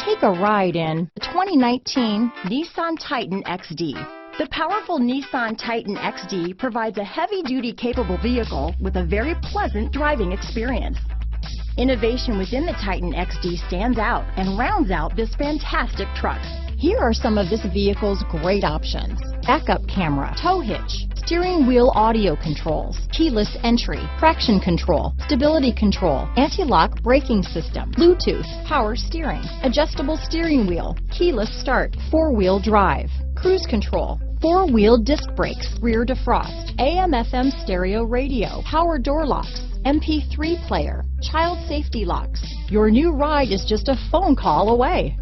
Take a ride in the 2019 Nissan Titan XD. The powerful Nissan Titan XD provides a heavy-duty capable vehicle with a very pleasant driving experience. Innovation within the Titan XD stands out and rounds out this fantastic truck. Here are some of this vehicle's great options: backup camera, tow hitch, steering wheel audio controls, keyless entry, traction control, stability control, anti-lock braking system, Bluetooth, power steering, adjustable steering wheel, keyless start, four-wheel drive, cruise control, four-wheel disc brakes, rear defrost, AM/FM stereo radio, power door locks, MP3 player, child safety locks. Your new ride is just a phone call away.